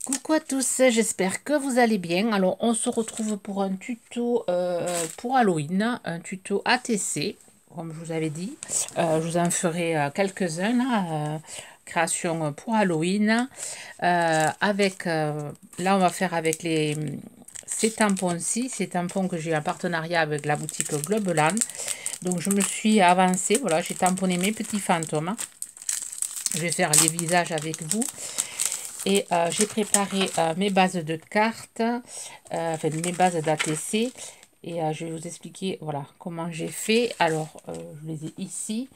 Coucou à tous, j'espère que vous allez bien. Alors, on se retrouve pour un tuto pour Halloween, un tuto ATC, comme je vous avais dit. Je vous en ferai quelques-uns, là, création pour Halloween. Là, on va faire avec ces tampons-ci, ces tampons que j'ai en partenariat avec la boutique Globeland. Donc, je me suis avancée, voilà, j'ai tamponné mes petits fantômes. Je vais faire les visages avec vous. Et j'ai préparé mes bases de cartes, enfin mes bases d'ATC. Et je vais vous expliquer voilà, comment j'ai fait. Alors, je les ai ici.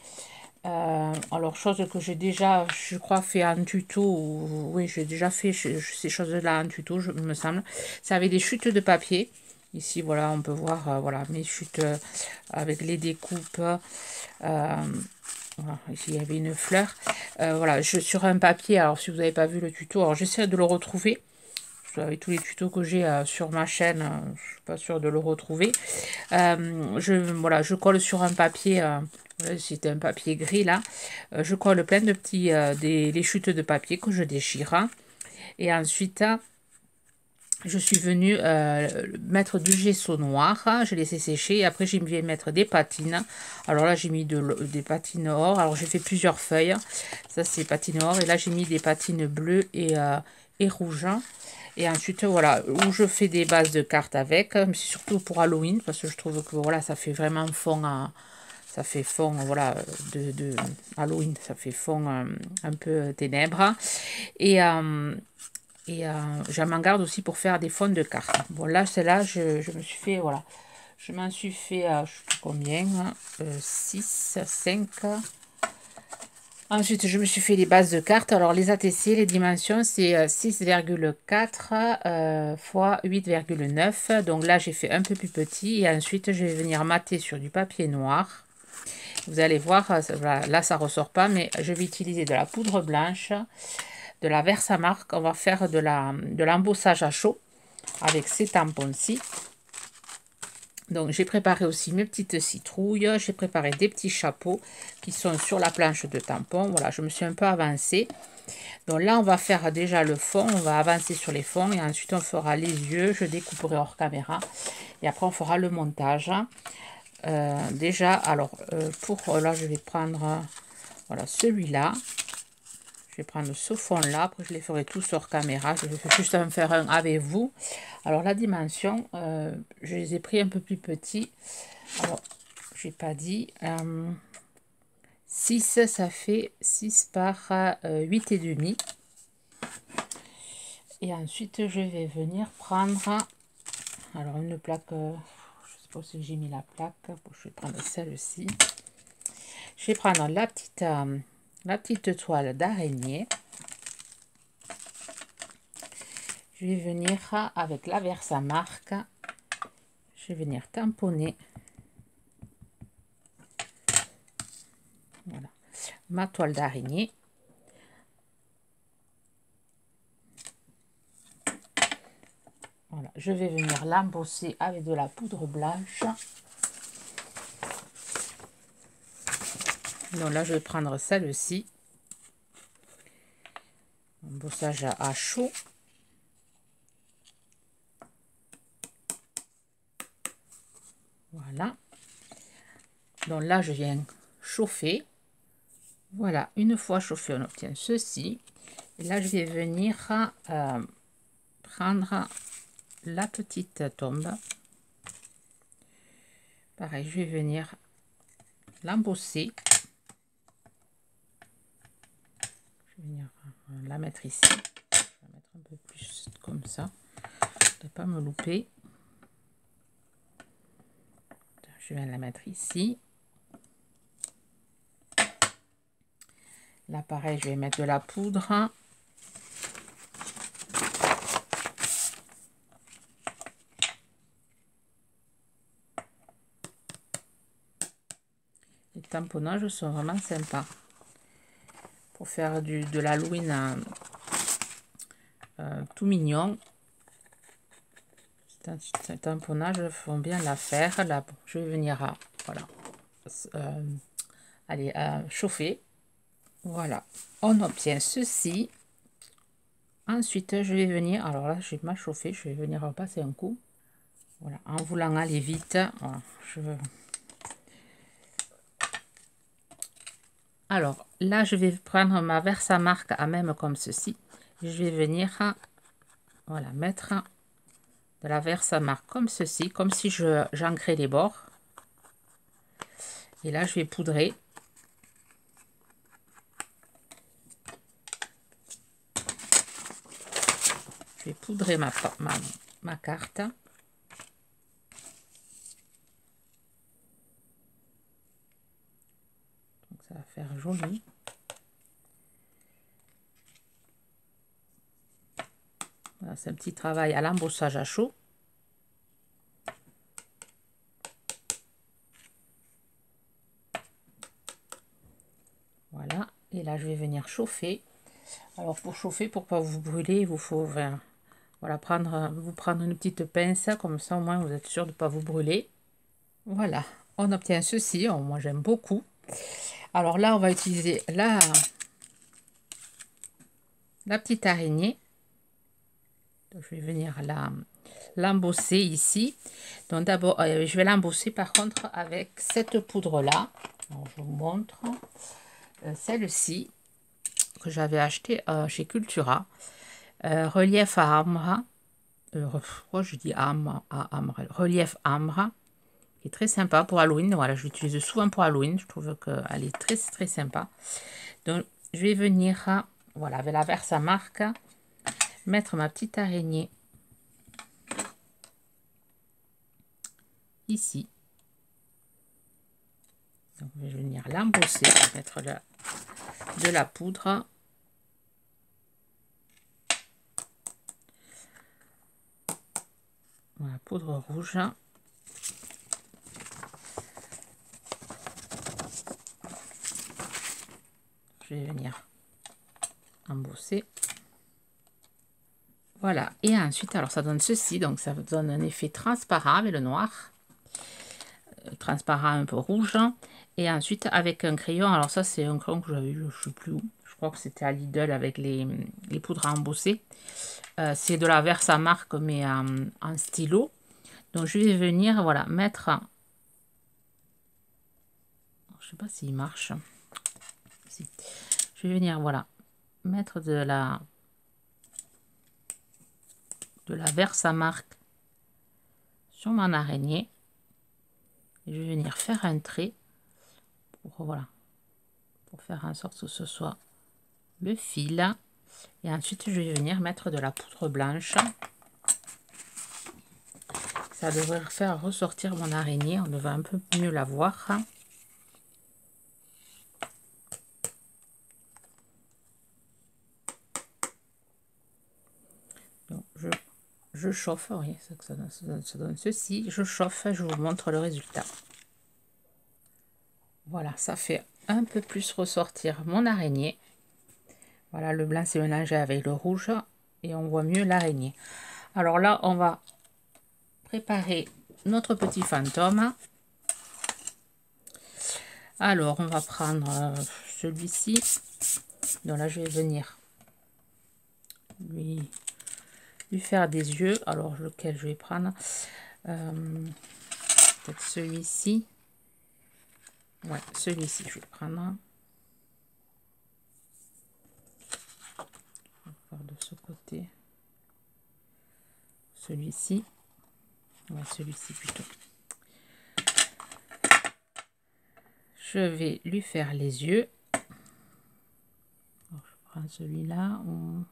Alors, chose que j'ai déjà, je crois, fait en tuto. Oui, j'ai déjà fait ces choses-là en tuto, il me semble. Ça avait des chutes de papier. Ici, voilà, on peut voir voilà, mes chutes avec les découpes. Voilà, ici, il y avait une fleur. Voilà, sur un papier, alors si vous n'avez pas vu le tuto, alors j'essaie de le retrouver. Avec tous les tutos que j'ai sur ma chaîne, je ne suis pas sûre de le retrouver. Voilà, je colle sur un papier, c'était un papier gris là. Je colle plein de petits, les chutes de papier que je déchire. Et ensuite, je suis venue mettre du gesso noir, j'ai laissé sécher et après j'ai vais mettre des patines. Alors là j'ai mis des patines or, alors j'ai fait plusieurs feuilles, ça c'est patines or et là j'ai mis des patines bleues et rouges. Et ensuite voilà, où je fais des bases de cartes avec, mais c'est surtout pour Halloween parce que je trouve que voilà ça fait vraiment fond ça fait fond voilà de Halloween, ça fait fond un peu ténèbres. Et je m'en garde aussi pour faire des fonds de cartes. Bon, là, celle-là, je me suis fait, voilà. Je m'en suis fait, je sais plus combien, 6, 5. Ensuite, je me suis fait les bases de cartes. Alors, les ATC, les dimensions, c'est 6,4 fois 8,9. Donc là, j'ai fait un peu plus petit. Et ensuite, je vais venir mater sur du papier noir. Vous allez voir, voilà, là, ça ressort pas, mais je vais utiliser de la poudre blanche, de la Versamark. On va faire de l'embossage à chaud avec ces tampons-ci. Donc j'ai préparé aussi mes petites citrouilles, j'ai préparé des petits chapeaux qui sont sur la planche de tampons. Voilà, je me suis un peu avancée. Donc là, on va faire déjà le fond, on va avancer sur les fonds et ensuite on fera les yeux. Je découperai hors caméra et après on fera le montage. Déjà, alors pour là, je vais prendre voilà celui-là. Je vais prendre ce fond-là, après je les ferai tous hors caméra. Je vais juste en faire un avec vous. Alors la dimension, je les ai pris un peu plus petits. Alors, j'ai pas dit. 6, ça fait 6 par 8 et demi. Et ensuite, je vais venir prendre alors une plaque. Je sais pas si j'ai mis la plaque. Bon, je vais prendre celle-ci. Je vais prendre la petite toile d'araignée. Je vais venir avec la Versamark. Je vais venir tamponner. Voilà. Ma toile d'araignée. Voilà. Je vais venir l'embosser avec de la poudre blanche. Donc là, je vais prendre celle-ci. Embossage à chaud. Voilà. Donc là, je viens chauffer. Voilà, une fois chauffé, on obtient ceci. Et là, je vais venir prendre la petite tombe. Pareil, je vais venir l'embosser. Je vais venir la mettre ici. Je vais la mettre un peu plus comme ça. Ne pas me louper. Je viens la mettre ici. Là, pareil, je vais mettre de la poudre. Les tamponnages sont vraiment sympas. Pour faire de l'Halloween tout mignon. Ces tamponnages font bien l'affaire. Là, bon, je vais venir voilà, aller, chauffer. Voilà, on obtient ceci. Ensuite, je vais venir, alors là, j'ai mal chauffé, je vais venir repasser un coup. Voilà, en voulant aller vite. Voilà, Alors, là, je vais prendre ma Versamark à même comme ceci. Je vais venir, voilà, mettre de la Versamark comme ceci, comme si j'ancrais les bords. Et là, je vais poudrer. Je vais poudrer ma carte. Donc, ça va faire joli. Voilà, c'est un petit travail à l'embossage à chaud. Voilà, et là je vais venir chauffer. Alors pour chauffer, pour pas vous brûler, il vous faut voilà, vous prendre une petite pince, comme ça au moins vous êtes sûr de ne pas vous brûler. Voilà, on obtient ceci. Oh, moi j'aime beaucoup. Alors là on va utiliser la petite araignée. Donc, je vais venir l'embosser ici. Donc d'abord je vais l'embosser par contre avec cette poudre là. Alors, je vous montre celle-ci que j'avais achetée chez Cultura. Relief à ambre. Pourquoi je dis ambre, relief ambre, qui est très sympa pour Halloween. Voilà, je l'utilise souvent pour Halloween. Je trouve qu'elle est très très sympa. Donc je vais venir voilà, avec la Versamark, mettre ma petite araignée ici. Donc je vais venir l'embosser, mettre de la poudre. Voilà, poudre rouge. Je vais venir embosser. Voilà, et ensuite, alors ça donne ceci, donc ça donne un effet transparent avec le noir. Transparent un peu rouge. Et ensuite, avec un crayon, alors ça c'est un crayon que j'avais eu, je ne sais plus où. Je crois que c'était à Lidl avec les poudres à embosser. C'est de la Versamark, mais en stylo. Donc je vais venir, voilà, mettre... Je sais pas s'il marche. Si. Je vais venir, voilà, mettre de la Versamark sur mon araignée. Et je vais venir faire un trait pour, voilà, pour faire en sorte que ce soit le fil. Et ensuite, je vais venir mettre de la poudre blanche. Ça devrait faire ressortir mon araignée. On devrait un peu mieux la voir. Donc, je chauffe. Oui, ça donne ceci. Je chauffe. Je vous montre le résultat. Voilà, ça fait un peu plus ressortir mon araignée. Voilà, le blanc s'est mélangé avec le rouge. Et on voit mieux l'araignée. Alors là, on va préparer notre petit fantôme. Alors, on va prendre celui-ci. Donc là, je vais venir lui faire des yeux. Alors, lequel je vais prendre peut-être celui-ci. Ouais, celui-ci, je vais prendre. On va faire de ce côté. Celui-ci. Ouais, celui-ci plutôt. Je vais lui faire les yeux. Alors, je prends celui-là. On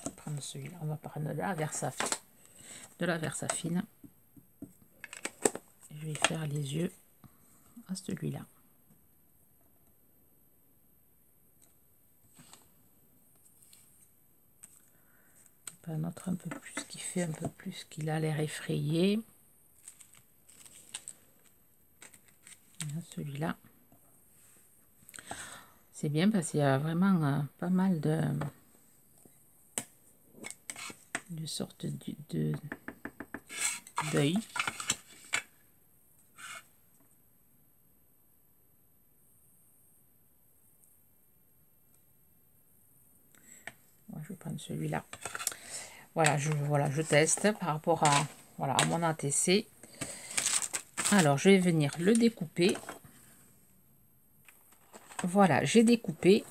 va prendre celui-là. On va prendre de la Versafine. De la Versafine. Je vais faire les yeux à celui-là. Un autre un peu plus, qui fait un peu plus qu'il a l'air effrayé. Celui-là, c'est bien parce qu'il y a vraiment pas mal de sortes d'œil. je vais prendre celui-là. Voilà, je teste par rapport à, voilà, à mon ATC. Alors, je vais venir le découper. Voilà, j'ai découpé.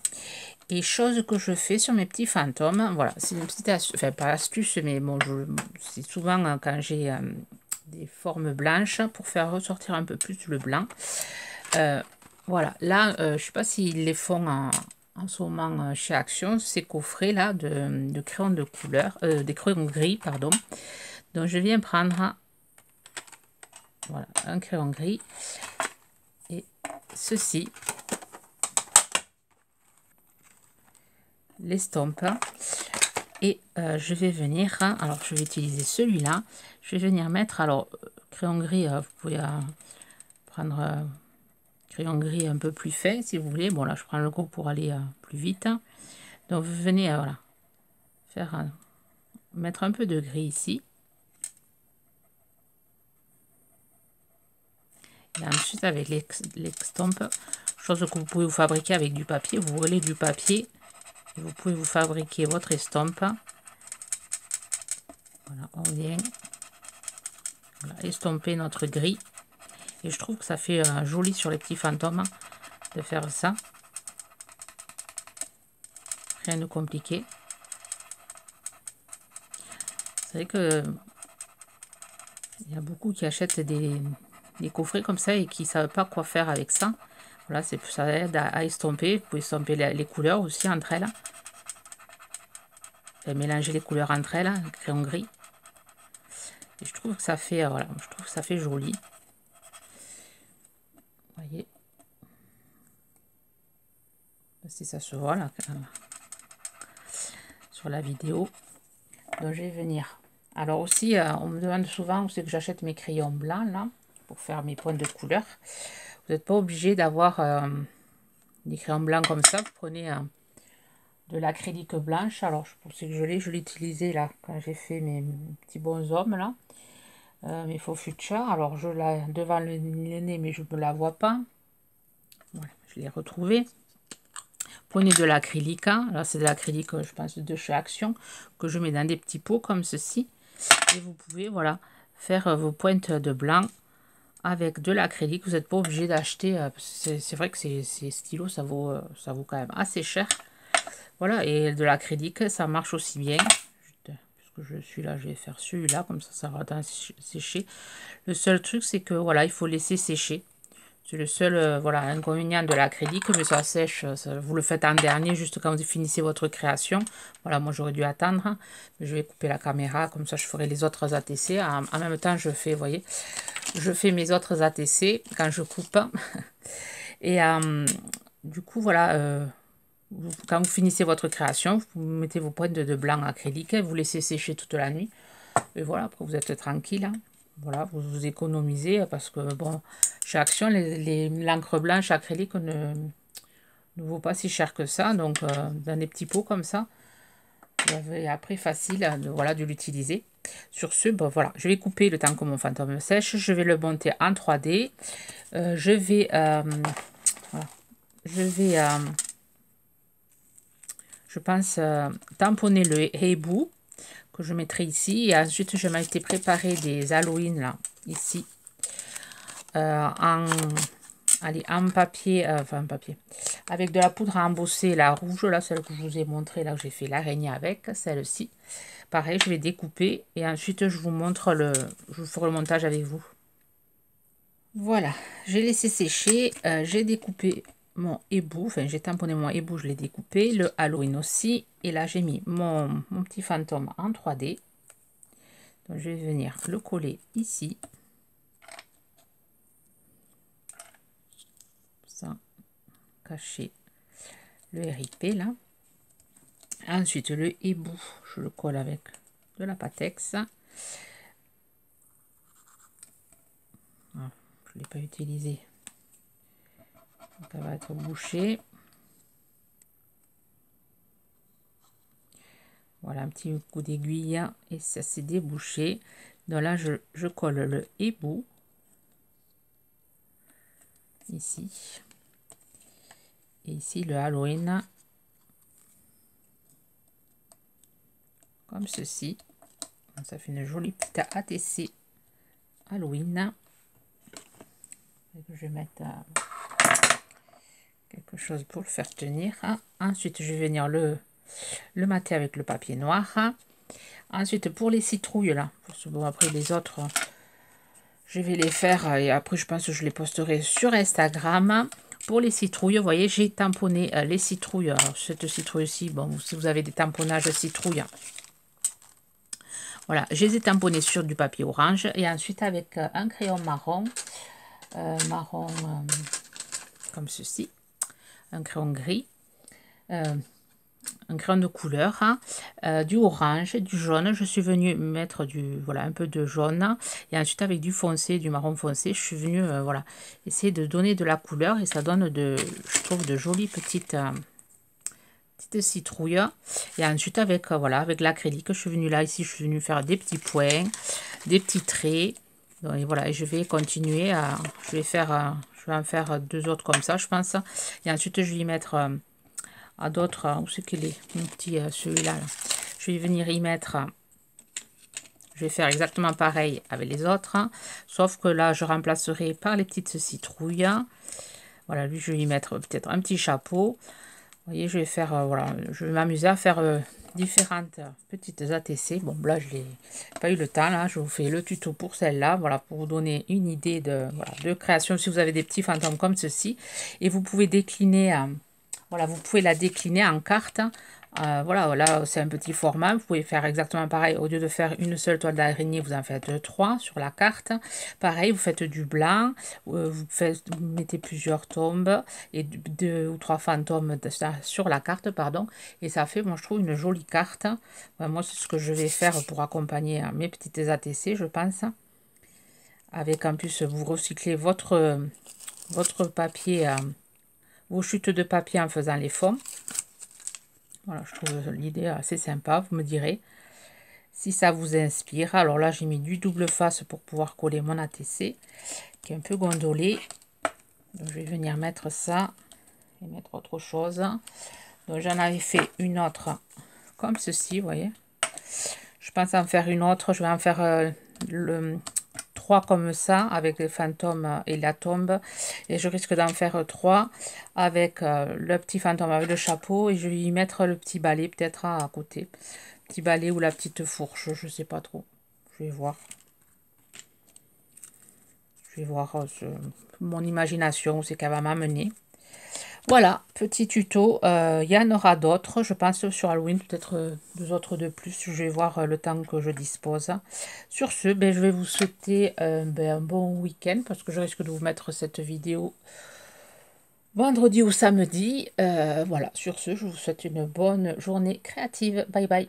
Et chose que je fais sur mes petits fantômes, voilà, c'est une petite astuce, enfin pas astuce, mais bon, c'est souvent quand j'ai des formes blanches pour faire ressortir un peu plus le blanc. Voilà, là, je ne sais pas s'ils les font en ce moment chez Action, ces coffrets là de crayons de couleur, des crayons gris, pardon. Donc je viens prendre, voilà, un crayon gris et ceci, l'estompe. Et je vais venir, alors je vais utiliser celui-là, je vais venir mettre, alors crayon gris, vous pouvez prendre crayon gris un peu plus fin si vous voulez. Bon là je prends le gros pour aller plus vite. Donc vous venez, voilà, faire mettre un peu de gris ici. Et ensuite avec l'estompe, chose que vous pouvez vous fabriquer avec du papier, vous roulez du papier et vous pouvez vous fabriquer votre estompe. Voilà, on vient, voilà, estomper notre gris. Et je trouve que ça fait joli sur les petits fantômes de faire ça. Rien de compliqué. C'est vrai que il y a beaucoup qui achètent des coffrets comme ça et qui ne savent pas quoi faire avec ça. Voilà, ça aide à estomper. Vous pouvez estomper les couleurs aussi entre elles. Et mélanger les couleurs entre elles, le crayon gris. Et je trouve que ça fait, voilà, je trouve que ça fait joli. Vous voyez, si ça se voit là sur la vidéo. Donc je vais venir. Alors aussi, on me demande souvent où c'est que j'achète mes crayons blancs là pour faire mes points de couleur. Vous n'êtes pas obligé d'avoir des crayons blancs comme ça. Vous prenez de l'acrylique blanche. Alors je pensais que je l'ai utilisé là quand j'ai fait mes petits bonshommes là. Mes faux fuchsia. Alors je l'ai devant le nez mais je ne la vois pas. Voilà, je l'ai retrouvé. Prenez de l'acrylique. Hein. Là c'est de l'acrylique, je pense, de chez Action que je mets dans des petits pots comme ceci. Et vous pouvez, voilà, faire vos pointes de blanc avec de l'acrylique. Vous n'êtes pas obligé d'acheter. C'est vrai que ces stylos, ça vaut quand même assez cher. Voilà, et de l'acrylique, ça marche aussi bien. Puisque je suis là, je vais faire celui-là, comme ça va sécher. Le seul truc, c'est que voilà, il faut laisser sécher. C'est le seul voilà, inconvénient de l'acrylique, mais ça sèche, vous le faites en dernier, juste quand vous finissez votre création. Voilà, moi j'aurais dû attendre. Je vais couper la caméra, comme ça je ferai les autres ATC. En même temps, je fais, vous voyez, je fais mes autres ATC quand je coupe. Et du coup, voilà, quand vous finissez votre création, vous mettez vos pointes de blanc acrylique, vous laissez sécher toute la nuit. Et voilà, après vous êtes tranquille. Hein. Voilà, vous économisez parce que bon, chez Action, l'encre blanche acrylique ne vaut pas si cher que ça. Donc, dans des petits pots comme ça, vous avez après facile voilà, de l'utiliser. Sur ce, bon, voilà, je vais couper le temps que mon fantôme sèche. Je vais le monter en 3D. Je vais, voilà, je pense, tamponner le hibou que je mettrai ici. Et ensuite, je m'étais préparé des Halloween, là, ici, en papier, enfin papier, avec de la poudre à embosser, la rouge, là, celle que je vous ai montré, là, que j'ai fait l'araignée avec, celle-ci. Pareil, je vais découper et ensuite, je vous ferai le montage avec vous. Voilà, j'ai laissé sécher, j'ai découpé mon hibou, enfin j'ai tamponné mon hibou, je l'ai découpé, le Halloween aussi, et là j'ai mis mon petit fantôme en 3D. Donc je vais venir le coller ici. Ça, cacher le RIP là. Ensuite le hibou, je le colle avec de la Patex. Ah, je ne l'ai pas utilisé. Donc elle va être bouchée. Voilà, un petit coup d'aiguille et ça s'est débouché. Donc là, je colle le hibou ici. Et ici, le Halloween. comme ceci. Ça fait une jolie petite ATC Halloween. Je vais mettre quelque chose pour le faire tenir. Ensuite, je vais venir le mater avec le papier noir. Ensuite, pour les citrouilles, là, bon, après les autres, je vais les faire et après, je pense que je les posterai sur Instagram. Pour les citrouilles, vous voyez, j'ai tamponné les citrouilles. Alors, cette citrouille-ci, bon, si vous avez des tamponnages citrouilles, voilà, je les ai tamponnés sur du papier orange. Et ensuite, avec un crayon marron, comme ceci, un crayon gris, un crayon de couleur, du orange, du jaune. Je suis venue mettre voilà, un peu de jaune et ensuite avec du foncé, du marron foncé, je suis venue voilà, essayer de donner de la couleur et ça donne je trouve de jolies petites citrouilles. Et ensuite avec voilà, avec l'acrylique, je suis venue là, ici, je suis venue faire des petits points, des petits traits. Donc, et voilà, et je vais continuer je vais en faire deux autres comme ça, je pense. Et ensuite, je vais y mettre à d'autres, où c'est qu'il est, mon petit, celui-là, je vais venir y mettre, je vais faire exactement pareil avec les autres, sauf que là, je remplacerai par les petites citrouilles. Voilà, lui, je vais y mettre peut-être un petit chapeau. Vous voyez, je vais faire, voilà, je vais m'amuser à faire différentes petites ATC. Bon, là, je n'ai pas eu le temps, là, je vous fais le tuto pour celle-là, voilà, pour vous donner une idée de création, si vous avez des petits fantômes comme ceci. Et vous pouvez décliner, voilà, vous pouvez la décliner en carte. Voilà, là, c'est un petit format. Vous pouvez faire exactement pareil. Au lieu de faire une seule toile d'araignée, vous en faites 3 sur la carte. Pareil, vous faites du blanc. Vous mettez plusieurs tombes et 2 ou 3 fantômes sur la carte, pardon. Et ça fait, moi, je trouve, une jolie carte. Moi, c'est ce que je vais faire pour accompagner mes petites ATC, je pense. Avec, en plus, vous recyclez votre papier, vos chutes de papier en faisant les fonds. Voilà, je trouve l'idée assez sympa, vous me direz si ça vous inspire. Alors là, j'ai mis du double face pour pouvoir coller mon ATC, qui est un peu gondolé. Donc, je vais venir mettre ça et mettre autre chose. Donc, j'en avais fait une autre comme ceci, vous voyez. Je pense en faire une autre. Je vais en faire 3 comme ça, avec les fantômes et la tombe. Et je risque d'en faire 3 avec le petit fantôme avec le chapeau. Et je vais y mettre le petit balai peut-être à côté. Petit balai ou la petite fourche, je sais pas trop. Je vais voir. Je vais voir mon imagination, où c'est qu'elle va m'amener. Voilà, petit tuto. Il y en aura d'autres, je pense, sur Halloween, peut-être 2 autres de plus. Je vais voir le temps que je dispose. Sur ce, ben, je vais vous souhaiter un bon week-end, parce que je risque de vous mettre cette vidéo vendredi ou samedi. Voilà, sur ce, je vous souhaite une bonne journée créative. Bye bye.